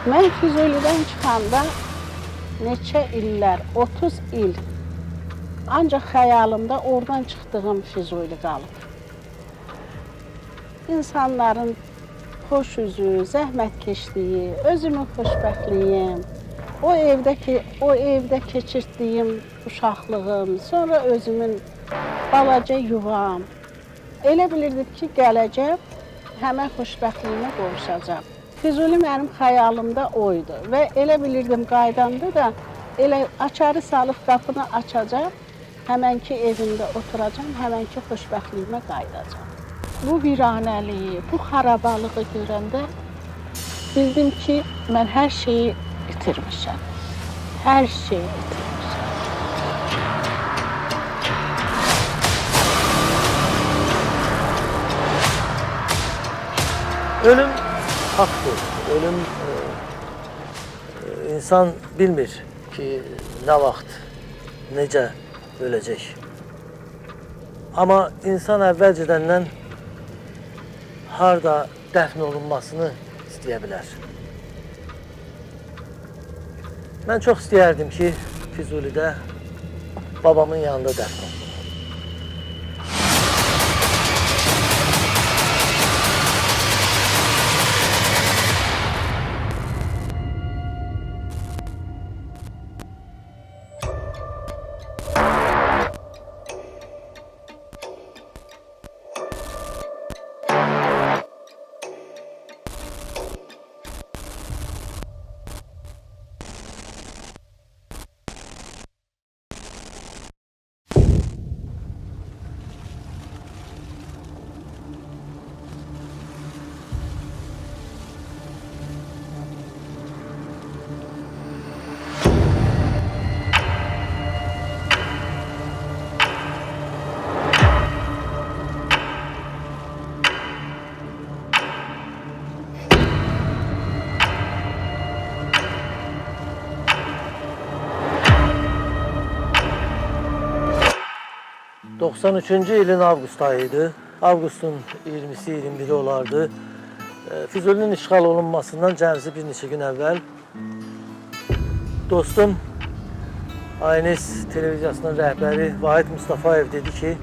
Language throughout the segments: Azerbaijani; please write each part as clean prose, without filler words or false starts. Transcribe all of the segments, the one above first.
Mən Füzulidən çıxanda neçə illər, 30 il ancaq xəyalımda oradan çıxdığım Füzuli qalıb. İnsanların xoş üzü, zəhmətkeşliyi, özümün xoşbəxtliyim, o evdə keçirdiyim uşaqlığım, sonra özümün balaca yuvam. Elə bilirdim ki, gələcəm, həmən xoşbəxtliyimə qovuşacam. Füzuli mənim xəyalımda oydu və elə bilirdim qaydanda da elə açarı salıb qapını açacam, həmənki evimdə oturacam, həmənki xoşbəxtliyimə qaydacam. Bu viranəliyi, bu xarabalığı görəndə bildim ki, mən hər şeyi bitirmişəm. Hər şeyi bitirmişəm. Ölüm haktır. Ölüm insan bilmir ki ne vaxt, necə öləcək. Amma insan əvvəlcədəndən harda dəfn olunmasını istəyə bilər. Mən çox istəyərdim ki, Füzulidə babamın yanında dəfn olunum. 93-cü ilin avqust ayıydı. Avqustun 20-si, 21-i olardı. Füzulinin işğal olunmasından cəmsi bir neçə gün əvvəl dostum ANS televiziyasının rəhbəri Vahid Mustafayev dedi ki,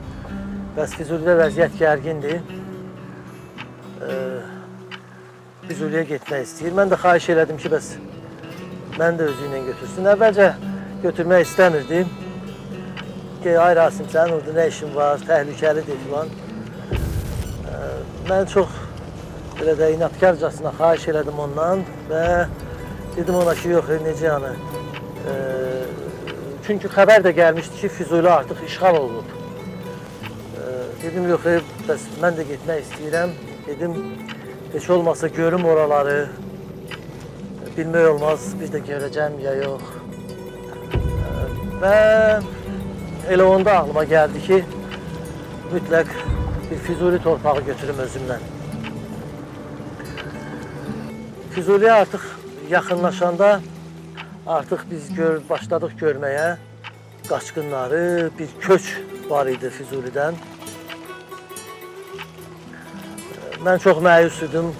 bəs Füzulidə vəziyyət gərgindir. Füzuliyə getmək istəyir. Mən də xahiş elədim ki, bəs mən də özü ilə götürsün. Əvvəlcə götürmək istəmirdim. Ki, ay Rasim, sənin orada nə işin var, təhlükəlidir filan. Mən çox belə də inatkarcasına xahiş elədim ondan və dedim ona ki, yox, necə yəni. Çünki xəbər də gəlmişdi ki, Füzuli artıq işğal olunub. Dedim, yox, bəs mən də getmək istəyirəm. Dedim, heç olmasa görüm oraları. Bilmək olmaz, bir də görəcəm ya yox. Və elə onda ağlıma gəldi ki, mütləq bir Füzuli torpağı götürüm özümlə. Füzuliyə artıq yaxınlaşanda artıq biz başladıq görməyə qaçqınları, bir köç var idi Füzulidən. Mən çox məyus idim.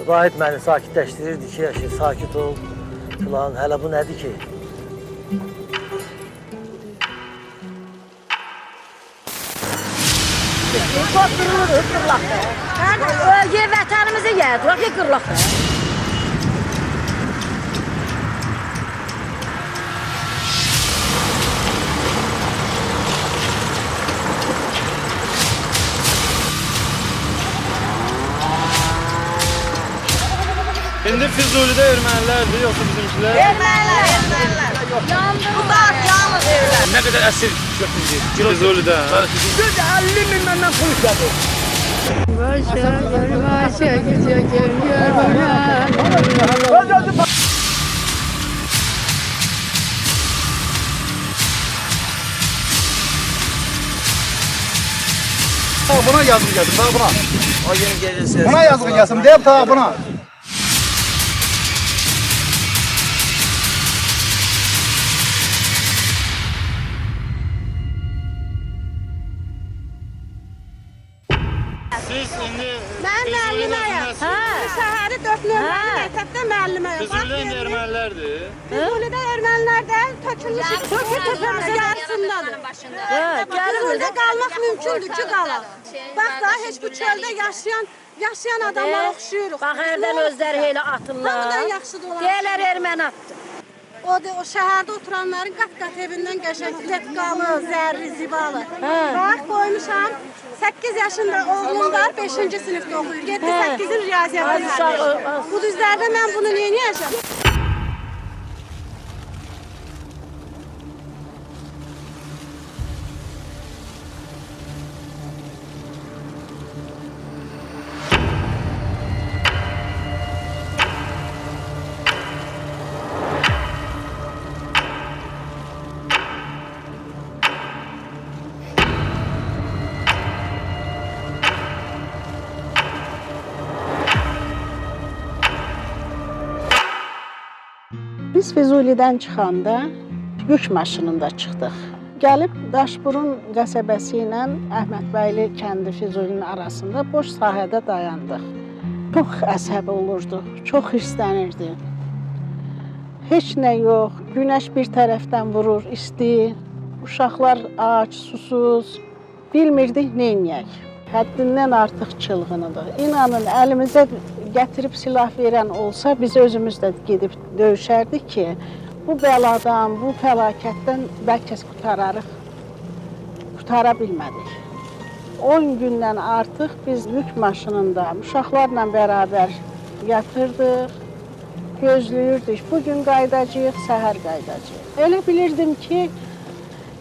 Vahid məni sakitləşdirirdi ki, sakit ol filan, hələ bu nədir ki? Çok dururuz kırlakta. Bölgeye vatanımızı geldi. Bak ya kırlakta. İndi Füzulidə ermənilərdir, yoxsa bizimkilər? Ermeniler. Bu saat yalnız evler. Nə qədər əsir götürdü? Füzulidə. 50 bin benden pul istedi. Başa gideceğim bana. Buna yazık gelsin, daha buna. O yeni gelirse. Buna yazık gelsin, deyip daha buna. Siz indi Mən müəlliməyəm. Şəhəri 4 nömrəli məktəbdə müəlliməyəm. Füzulidə indi ermənilərdir. Füzulidə ermənilərdən tökülmüş. Tökülmüş yarısındadır. Füzulidə qalmaq mümkündür ki, qalaq. Bax da heç bu çöldə yaşayan adamlara oxşuyuruq. Bax, hərdən özləri elə atırlar. Hamıdan yaxşıdır olan. Deyirlər erməni atdı. O şəhərdə oturanların qat-qat evindən qəşəng letqalı, zərri, zibalı. Bax, qoymuşam. 8 yaşında oğlum var, 5-ci sinifdə oxuyur. 7-8-in riyaziyyatı. Bu düzlərdə mən bunu niyə yaşam? Biz Füzulidən çıxanda yük maşınında çıxdıq. Gəlib Daşburun qəsəbəsi ilə Əhmədbəyli kəndi Füzulinin arasında boş sahədə dayandıq. Çox əsəbi olurdu, çox hirslənirdi. Heç nə yox, günəş bir tərəfdən vurur, isti, uşaqlar ac, susuz, bilmirdik neyniyək. Həddindən artıq çılğınıdır. İnanın, əlimizə gətirib silah verən olsa, biz özümüz də gedib döyüşərdik ki, bu bəladan, bu fəlakətdən bəlkə qutararıq. Qutara bilmədik. 10 gündən artıq biz yük maşınında uşaqlarla bərabər yatırdıq, gözləyirdik. Bugün qaydacağıq, səhər qaydacağıq. Elə bilirdim ki,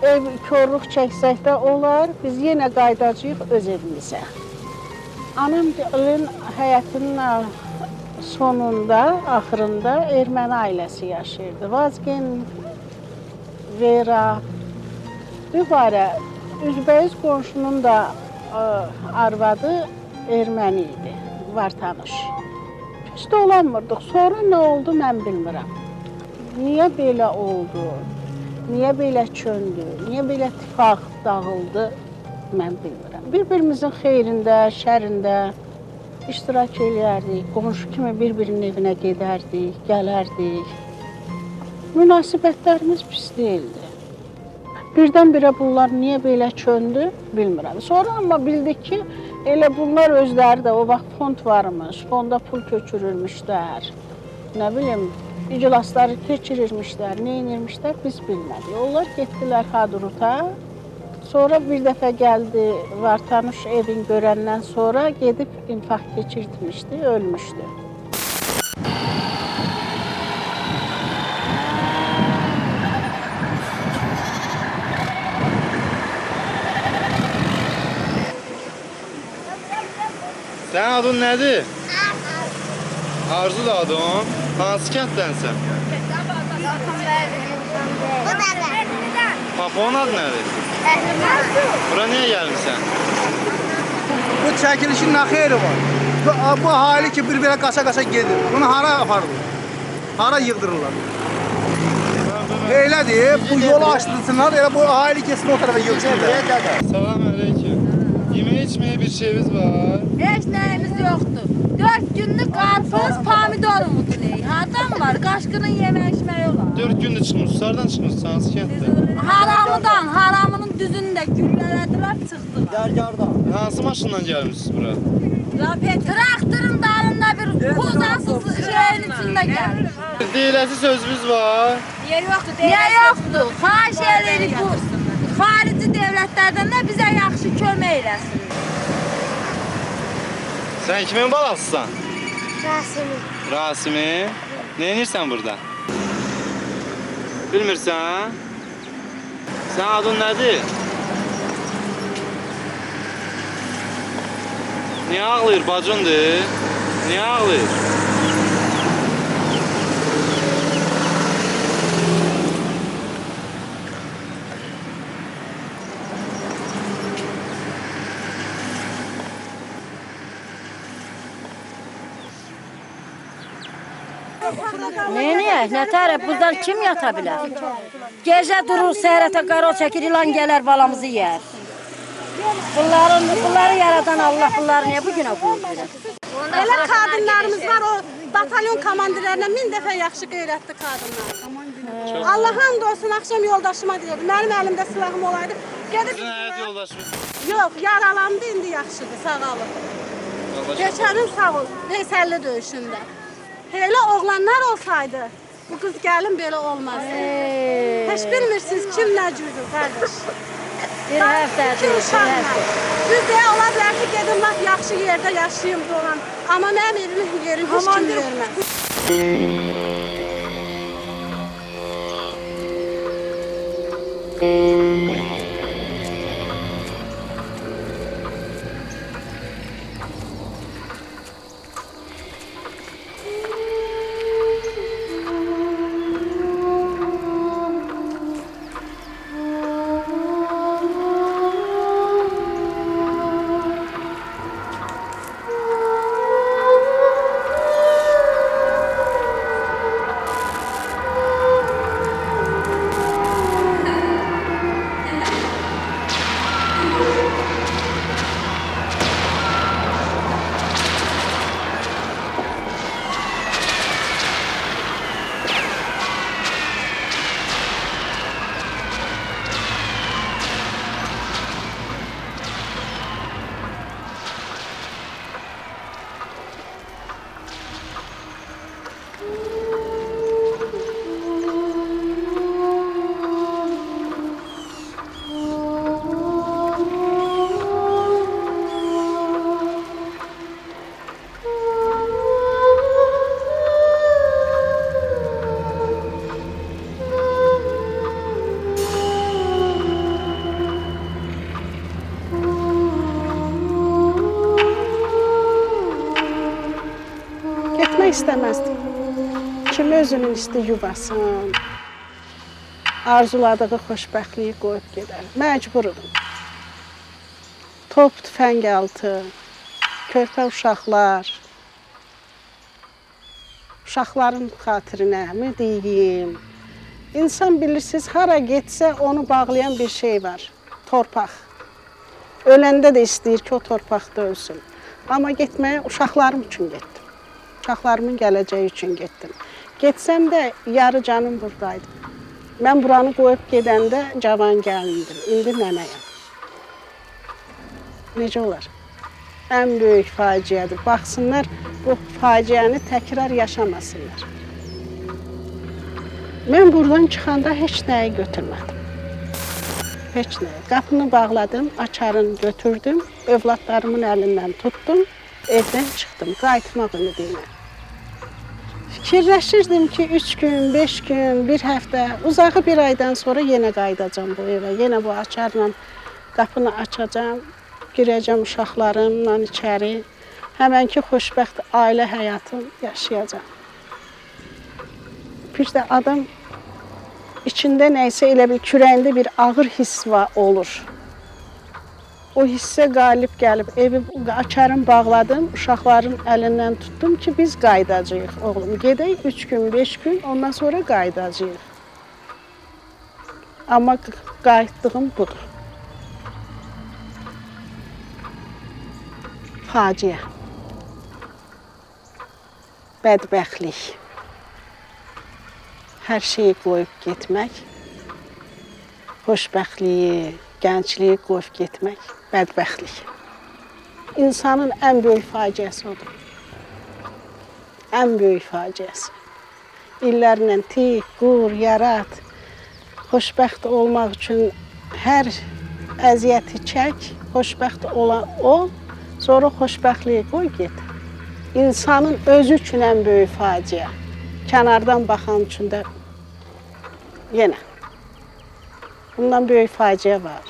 ev korluq çəksək də olar, biz yenə qaydacağıq öz evimizə. Anamın həyatının sonunda, axırında erməni ailəsi yaşayırdı. Vazgen, Vera, Dübarə, üzbəyiz qonşunun da arvadı erməni idi, var tanış. Biz də olamırdıq. Sonra nə oldu, mən bilmirəm. Niyə belə oldu? Niyə belə çöndü? Niyə belə tifaq dağıldı? Mən bilmirəm. Bir-birimizin xeyrində, şərində iştirak eləyərdik. Qonşu kimi bir-birinin evinə gedərdik, gələrdik. Münasibətlərimiz pis deyildi. Birdən-birə bunlar niyə belə çöndü, bilmirəm. Sonra amma bildik ki, elə bunlar özləri də o vaxt fond varmış, fonda pul köçürülmüşlər. Nə bilim, iclasları keçirirmişlər, nə inirmişlər, biz bilmədik. Onlar getdilər Hadruta. Sonra bir dəfə gəldi, var tanış evin görəndən sonra gedib infarkt keçirtmişdi, ölmüşdü. Sənin adın nədir? Arzu da adın. Hansı kənddənsən? Paponun adı nədir? Bura niyə gəlmişsən? Bu çəkilişin nə xeyri var? Bu ahali ki bir-birə qaça-qaça gedir. Bunu hara aparırlar? Hara yığdırırlar? Elədir, bu yolu açdırsınlar, elə bu ahali kesin o tərəfə yığsınlar. Salam əleyküm. Yemək içməyə bir şeyimiz var. Heç nəyimiz yoxdur. 4 günlük qarpız, pomidor umudlayıq. Hardan var? Qaşqının yemək içməyi olar. 4 gündür çıxmışsınız. Hardan çıxmışsınız? Hansı kənddə? Haramıdan, haramının düzündə güllələdilər, çıxdılar. Dərgardan. Hansı maşınla gəlmişsiniz bura? Traktörün dalında bir kuzansız şeyin içində gəlmiş. Deyiləsi sözümüz var. Niyə yoxdur? Xahiş edirik bu xarici dövlətlərdən də bizə yaxşı kömək eləsin. Sən kimin balasısan? Rəsimi. Rasimi. Nə edirsən burada? Bilmirsən? Sən adın nədir? Niyə ağlayır bacındır? Niyə ağlayır? Neyiniyə? Nətərə, buradan kim yata bilər? Gecə durur, səhərətə qarol çəkir, ilan gələr, balamızı yer. Bunları yaradan Allah bunları niye bugüne koydu? Elə qadınlarımız var, o batalyon komandirlərinə 1000 dəfə yaxşı qeyrətli qadınlar. Allah hamd olsun, axşam yoldaşıma deyirdi, mənim əlimdə silahım olaydı. Gedib, Sizin həyat yoldaşınız. yox, yaralandı, indi yaxşıdır, sağalım. Geçənim sağ ol, Veysəlli döyüşündə. Elə oğlanlar olsaydı, bu qız gəlin belə olmazdı. Heç bilmirsiniz kim nə cürdür, qardaş. Bir həftə İki uşaqla. Düz deyə ola bilər ki, gedim lap yaxşı yerdə yaşayım doğan. Amma mənim evimin yerini heç kim verməz. Getmək istəməzdim. Kim özünün isti yuvasın, arzuladığı xoşbəxtliyi qoyub gedər. Məcbururum. Top, tüfəng altı, körpə uşaqlar, uşaqların xatirinə mi deyim? İnsan bilirsiniz, hara getsə onu bağlayan bir şey var, torpaq. Öləndə də istəyir ki, o torpaqda ölsün. Amma getməyə uşaqlarım üçün getdim. Uşaqlarımın gələcəyi üçün getdim. Getsəm də yarı canım buradaydı. Mən buranı qoyub gedəndə cavan gəlindim, indi nənəyəm. Necə olar? Ən böyük faciədir. Baxsınlar, bu faciəni təkrar yaşamasınlar. Mən buradan çıxanda heç nəyi götürmədim. Heç nəyi. Qapını bağladım, açarını götürdüm, övladlarımın əlindən tutdum, evdən çıxdım, qayıtmaq ümidiylə. Fikirləşirdim ki, 3 gün, 5 gün, bir həftə, uzağı bir aydan sonra yenə qayıdacam bu evə. Yenə bu açarla qapını açacam, girəcəm uşaqlarımla içəri. Həmənki xoşbəxt ailə həyatım yaşayacam. Bir də adam içində nəysə elə bir kürəyində bir ağır hiss olur. O hissə qalib gəlib, evi açarım, bağladım, uşaqların əlindən tutdum ki, biz qayıdacağıq, oğlum. Gedək 3 gün, 5 gün, ondan sonra qayıdacağıq. Amma qayıtdığım budur. Faciə. Bədbəxtlik. Hər şeyi qoyub getmək. Xoşbəxtliyi, gəncliyi qoyub getmək. Bədbəxtlik. İnsanın ən böyük faciəsi odur. Ən böyük faciəsi. İllərlə tik, qur, yarat, xoşbəxt olmaq üçün hər əziyyəti çək, xoşbəxt olan ol, sonra xoşbəxtliyi qoy get. İnsanın özü üçün ən böyük faciə. Kənardan baxan üçün də yenə. Bundan böyük faciə var.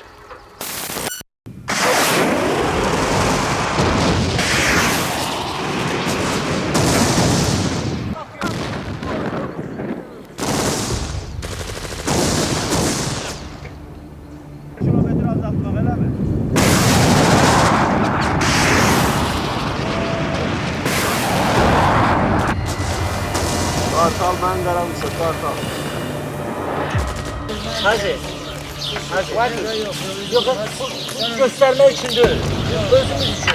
Kartal, mən qaranlıqsa, Kartal. Hacı, Yok, bu göstermek için değil. Özümüz için.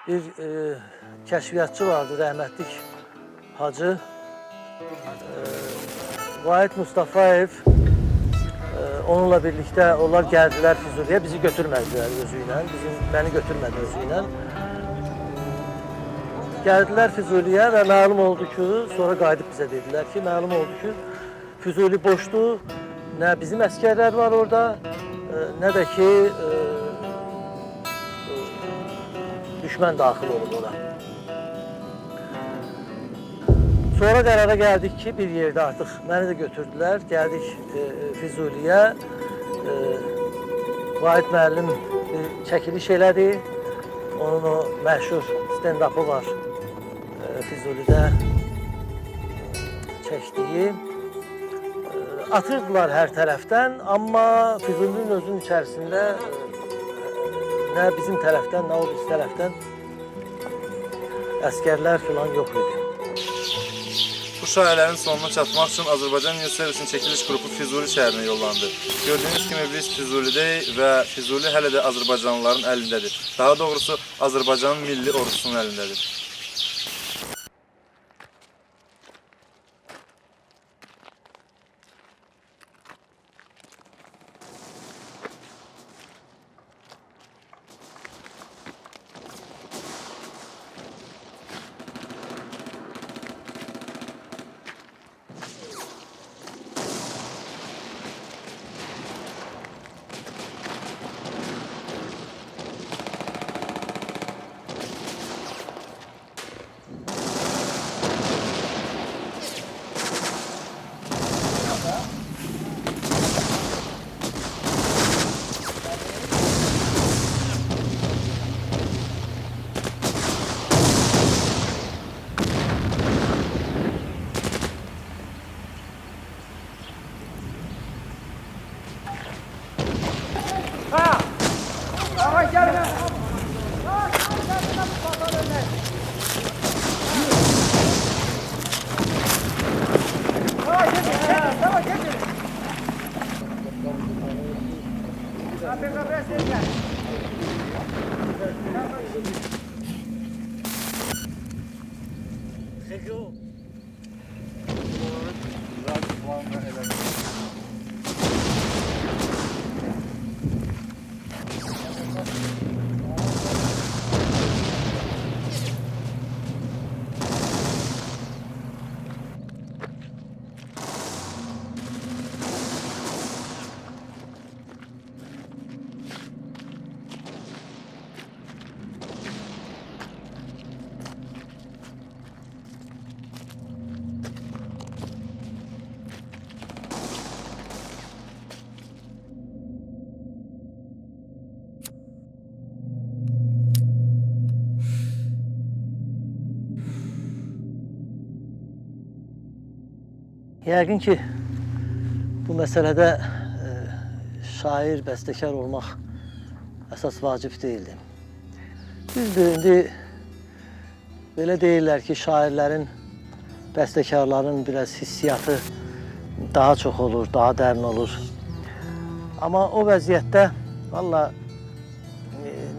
Bir kəşfiyyatçı vardı, rəhmətlik Hacı. Vahid Mustafayev. Onunla birlikte onlar geldiler Füzuli'ye. Bizi götürmediler özüyle. Beni götürmedi özüyle. Geldiler Füzuli'ye ve malum oldu ki, sonra qayıdıb bize dediler ki, malum oldu ki, Füzuli boşdu. Ne bizim askerler var orada, ne de ki düşman daxil olub ona. Sonra qərara gəldik ki, bir yerdə artıq məni də götürdülər. Gəldik Füzuliyə. Vahid müəllim bir çəkiliş elədi. Onun o məşhur stand-up'ı var Füzulidə çəkdiyi. Atırdılar hər tərəfdən, amma Füzulinin özünün içərisində nə bizim tərəfdən, nə o biz tərəfdən əskərlər filan yox idi. Bu şairlərin sonuna çatmaq üçün Azərbaycan News Service'in çəkiliş qrupu Füzuli şəhərinə yollandı. Gördüyünüz kimi biz Füzulidəyik və Füzuli hələ də Azərbaycanlıların əlindədir. Daha doğrusu Azərbaycanın milli ordusunun əlindədir. Yəqin ki, bu məsələdə şair, bəstəkar olmaq əsas vacib deyildi. Düzdür, indi belə deyirlər ki, şairlərin, bəstəkarların biraz hissiyatı daha çox olur, daha dərin olur. Amma o vəziyyətdə valla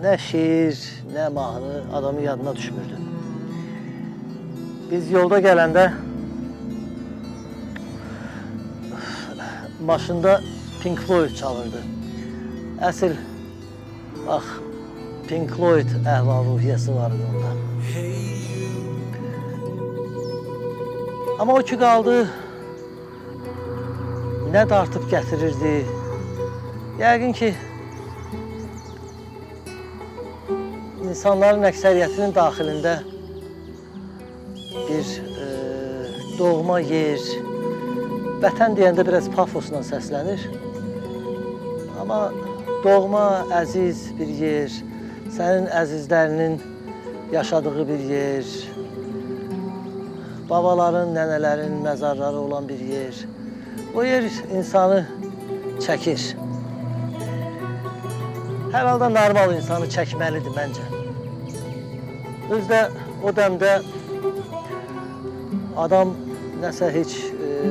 nə şeir, nə mahnı adamın yadına düşmürdü. Biz yolda gələndə maşında Pink Floyd çalırdı. Əsl, bax, Pink Floyd əhval-ruhiyyəsi vardı onda. Amma o ki qaldı, nə dartıb gətirirdi. Yəqin ki, insanların əksəriyyətinin daxilində bir doğma yer, vətən deyəndə biraz pafosla səslənir. Amma doğma, əziz bir yer, sənin əzizlərinin yaşadığı bir yer, babaların, nənələrin məzarları olan bir yer. O yer insanı çəkir. Hər halda normal insanı çəkməlidir məncə. Özdə o dəmdə adam nəsə heç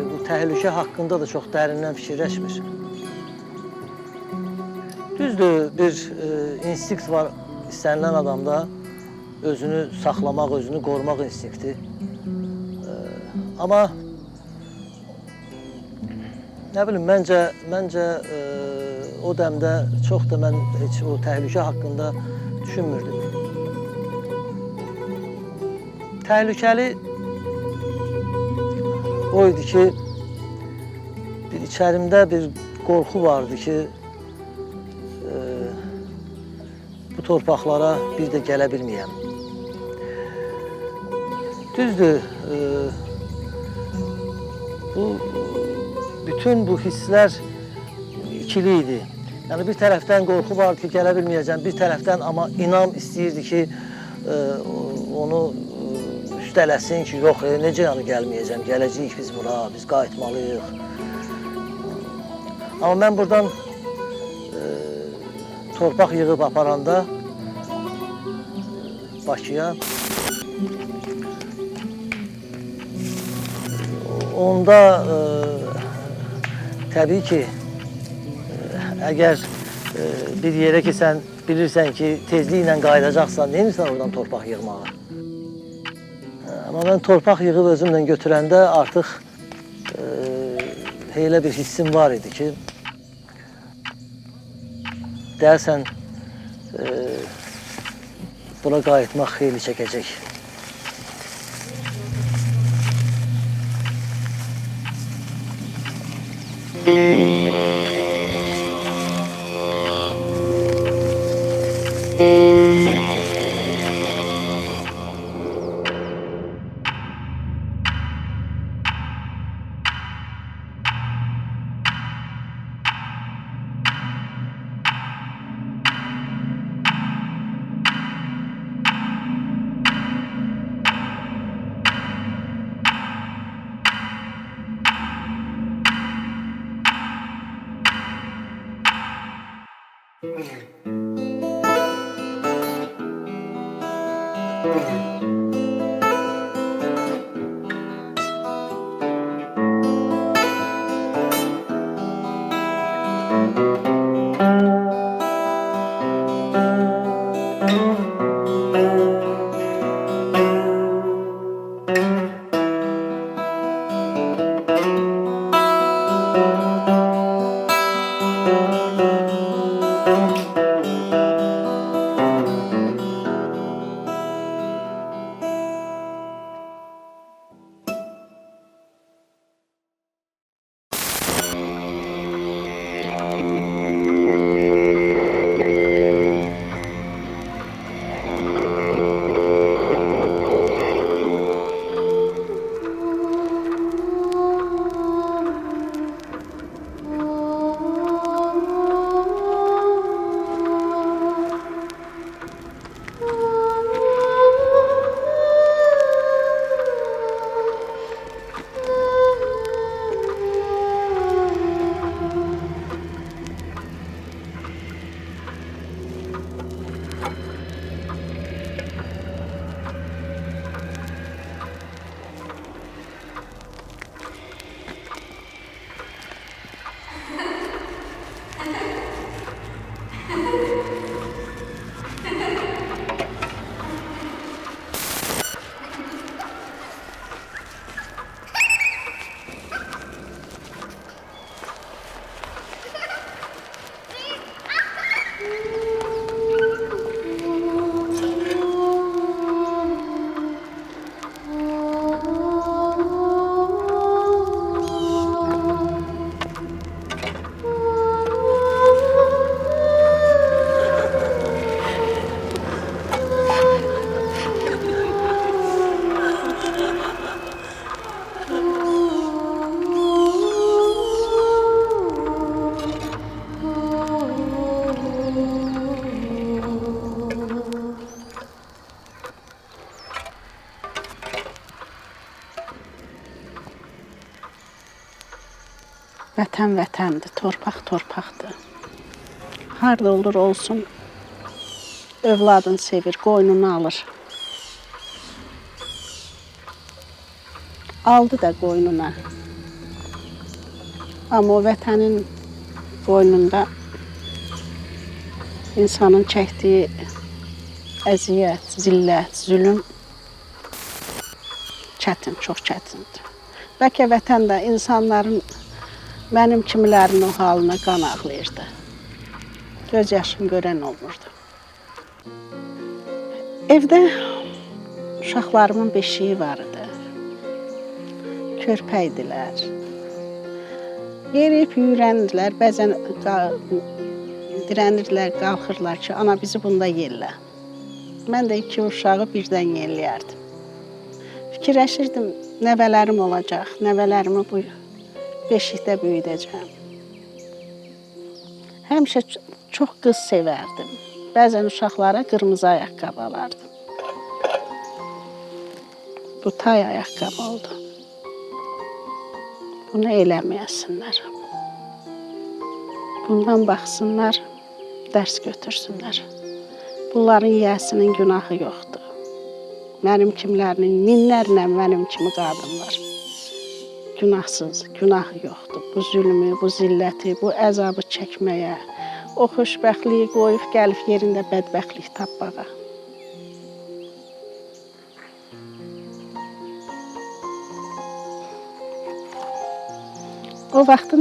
bu təhlükə haqqında da çox dərindən fikirləşmir. Düzdür, bir instinkt var istənilən adamda, özünü saxlamaq, özünü qorumaq instinkti. Amma nə bilim, məncə o dəmdə çox da mən heç o təhlükə haqqında düşünmürdüm. Təhlükəli o idi ki, içərimdə bir qorxu vardı ki, bu torpaqlara bir də gələ bilməyəm. Düzdür, bütün bu hisslər ikili idi. Yəni bir tərəfdən qorxu vardı ki, gələ bilməyəcəm, bir tərəfdən amma inam istəyirdi ki, onu üstələsin ki, yox, necə yəni gəlməyəcəm, gələcəyik biz bura, biz qayıtmalıyıq. Amma mən buradan torpaq yığıb aparanda Bakıya, onda təbii ki, əgər bir yerə ki, sən bilirsən ki, tezliklə qayıdacaqsan, neymirsən oradan torpaq yığmağa? Amma mən torpaq yığıb özümlə götürəndə artıq elə bir hissim var idi ki, deyərsən, buna qayıtmaq xeyli çəkəcək. Vətən vətəndir, torpaq torpaqdır. Harda olur olsun, övladını sevir, qoynunu alır. aldı da qoynuna. Amma o vətənin qoynunda insanın çəkdiyi əziyyət, zillət, zülüm çətin, çox çətindir. Bəlkə vətən də insanların, mənim kimilərin o halına qan ağlayırdı. Göz yaşım görən olmurdu. Evdə uşaqlarımın beşiği var idi. Körpəydilər. Yeriyib yüyrənirlər, bəzən dirənirlər, qalxırlar ki, ana bizi bunda yellə. Mən də 2 uşağı birdən yelləyərdim. Fikirləşirdim, nəvələrim olacaq, nəvələrimi bu beşikdə böyüdəcəm. Həmişə çox qız sevərdim. Bəzən uşaqlara qırmızı ayaqqabı alardım. Bu tay ayaqqabı oldu. Bunu eləməyəsinlər. Bundan baxsınlar, dərs götürsünlər. Bunların yiyəsinin günahı yoxdur. Mənim kimlərinin, minlərlə mənim kimi qadın var. Günahsız, günahı yoxdur. Bu zülmü, bu zilləti, bu əzabı çəkməyə, o xoşbəxtliyi qoyub gəlib yerində bədbəxtlik tapmağa. O vaxtı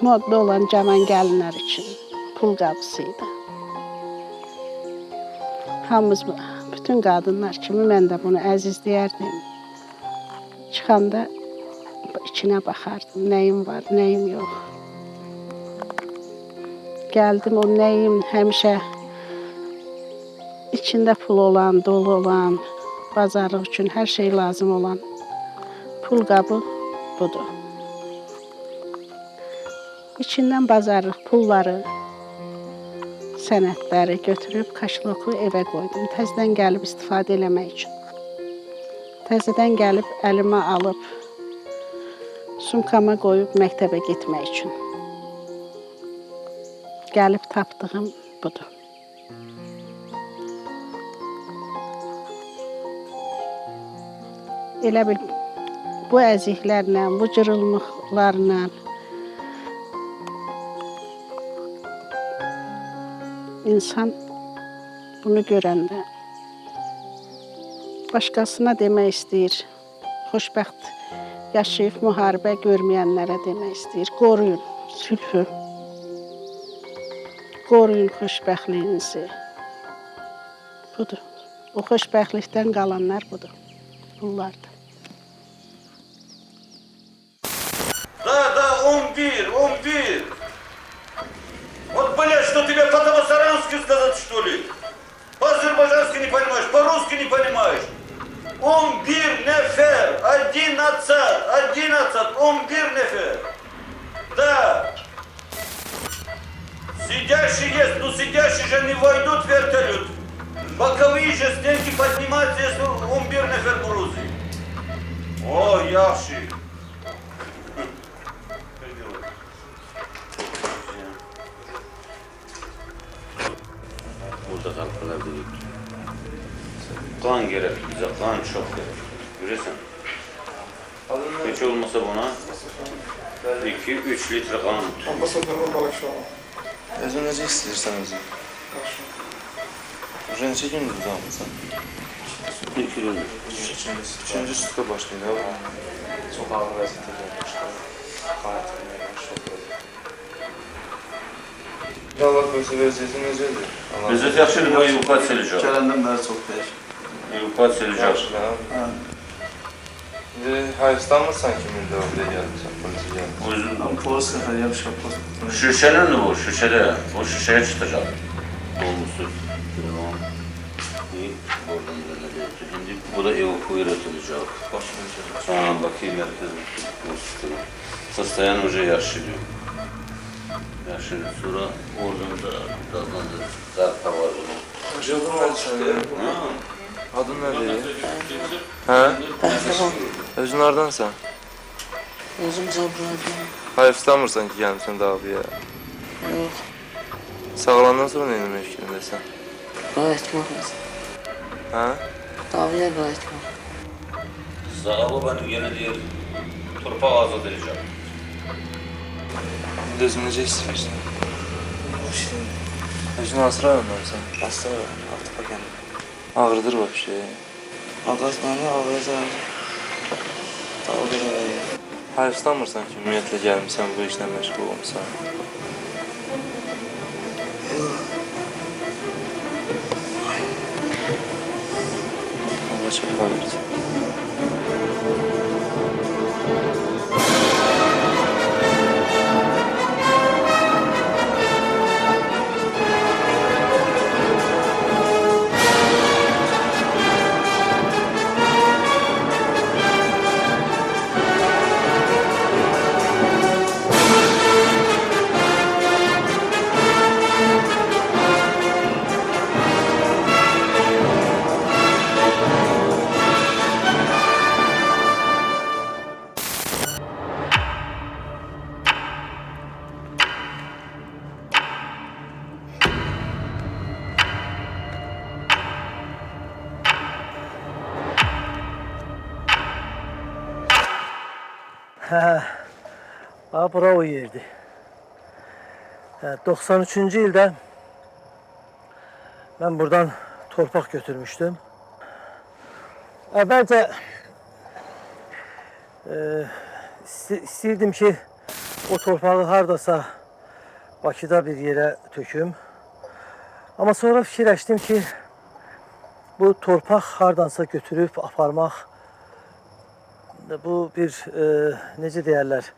modda olan cavan gəlinlər üçün pul qabısı idi. Hamımız, bütün qadınlar kimi mən də bunu əzizləyərdim. Çıxanda içinə baxardım, nəyim var, nəyim yox. Gəldim, o nəyim həmişə içində pul olan, dolu olan, bazarlıq üçün hər şey lazım olan pul qabı budur. İçindən bazarlıq pulları, sənədləri götürüb kaşloku evə qoydum. Təzədən gəlib istifadə eləmək üçün. Təzədən gəlib əlimə alıb, sumkama qoyub məktəbə getmək üçün. Gəlib tapdığım budur. Elə bil bu əziklərlə, bu cırılmıqlarla insan bunu görəndə başqasına demək istəyir, xoşbəxt yaşayıb müharibə görməyənlərə demək istəyir, qoruyun sülhü, qoruyun xoşbəxtliyinizi. Budur, o xoşbəxtlikdən qalanlar budur, bunlardır. Да, 11. Вот, блядь, что тебе по-табасарански сказать, что ли? По-азербайджански не понимаешь, по-русски не понимаешь. 11 нефер, 11, 11 нефер. Да. Сидящий есть, но сидящие же не войдут в вертолет. Боковые же стенки поднимаются, если 11 нефер Грузии. О, яши. Burada qalxılar deyib. Qan gerək bizə, qan çox gerək. Görürsən? Heç olmasa buna 2-3 litre qan. Özün necə istəyirsən özün? Neçə gündür qalmısan? 1 gündür. 3-cü sutka başlayır ha? Çox ağır vəziyyətə gəlmişdir. Qan etməyə başladı. Allah qoysa vəziyyəti necədir? Vəziyyət yaxşıdır, bu evakuat ediləcək. Gələndən bəri çox dəyişir. Evakuat ediləcək. Yaxşıdır ha? Hayıfstanmırsan ki, mildə oraya gəlmişsən, polisi gəlmişsən? Polis qəfəliyə bir şey yapmaz. Şüşənin bu, şüşədə. O şüşəyə çıxacaq. Dolmusu. Oradan dönəcək. Şimdi bu da evakuat ediləcək. Bakayım mərkəzə. Состояние уже yaşıyor. Yaşıyor. Sonra oradan da birazdan da zarfa var bunun. Adın nədir sənin? Adın nədir? Hə? Özün hardansan? Özüm Cəbrayıldım. Hayıfstanmırsan ki, gəlmişsən davaya? Yox, Sağlandan sonra nə etmək fikrindəsən? qayıtmaq lazım. Hə? Davaya qayıtmaq. Zağalı beni yine deyir, torpaq azad edeceğim. İndi özüm necə istəyirsən? Özünü asıra önlərsən. Aslı artıq bakın. Ağrıdır bak şey. Ağız bana ağrıyacaq. Daha böyle. Hayıflanmırsan ki, ümumiyyətlə gəlmişsən, bu işlə məşğul olmuşsan. Allah şəfa versin. Bura o yerdi. 93-cü ildə mən buradan torpaq götürmüşdüm. Əvvəlcə istəyirdim ki, o torpağı hardasa Bakıda bir yerə töküm. Amma sonra fikirləşdim ki, bu torpaq hardansa götürüb aparmaq, bu bir, necə deyərlər,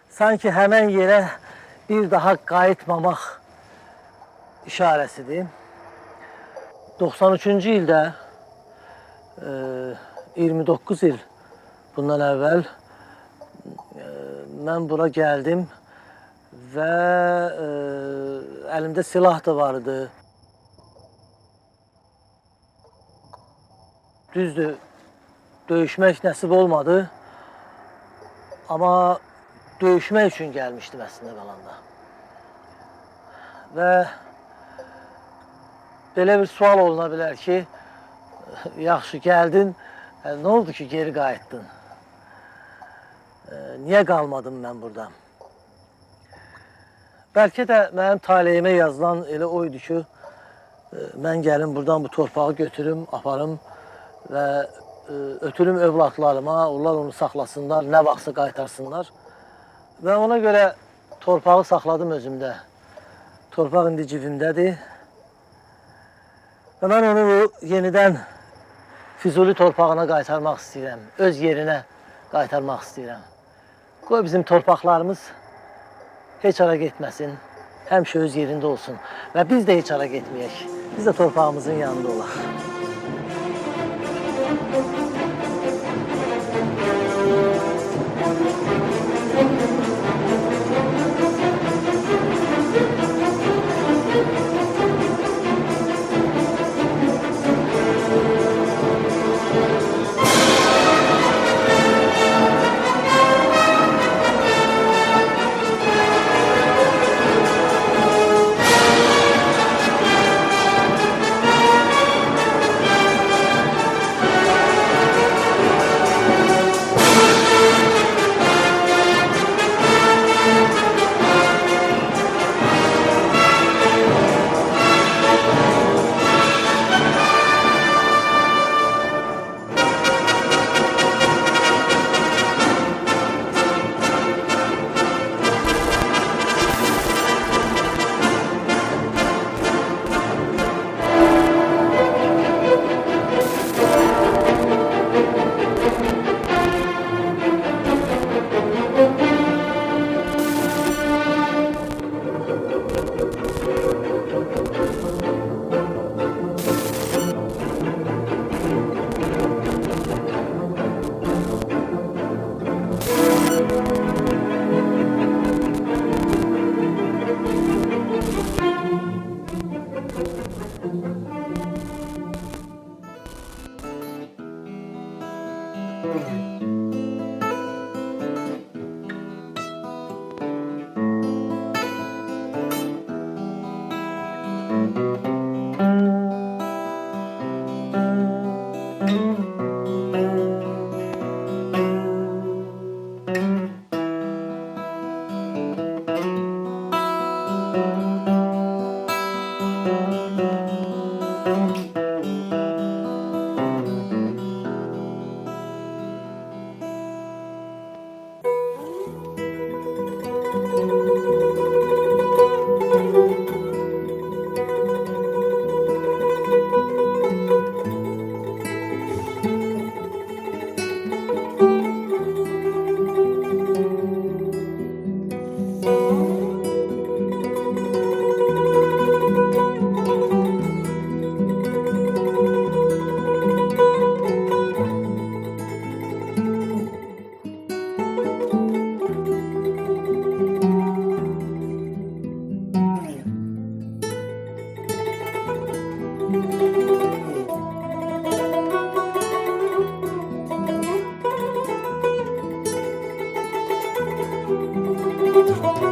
sanki həmən yerə bir daha qayıtmamaq işarəsidir. 93-cü ildə 29 il bundan əvvəl mən bura gəldim və əlimdə silah da vardı. Düzdür, döyüşmək nəsib olmadı. Amma döyüşmək üçün gəlmişdim əslində qalanda. Və belə bir sual oluna bilər ki, yaxşı gəldin, nə oldu ki, geri qayıtdın? Niyə qalmadım mən burada? Bəlkə də mənim taleyimə yazılan elə oydu ki, mən gəlim buradan bu torpağı götürüm, aparım və ötürüm övladlarıma, onlar onu saxlasınlar, nə vaxtsa qaytarsınlar. Və ona görə torpağı saxladım özümdə. Torpaq indi cibimdədir. Və mən onu yenidən Füzuli torpağına qaytarmaq istəyirəm, öz yerinə qaytarmaq istəyirəm. Qoy bizim torpaqlarımız heç ara getməsin, həmişə öz yerində olsun və biz də heç ara getməyək. Biz də torpağımızın yanında olaq. Müzik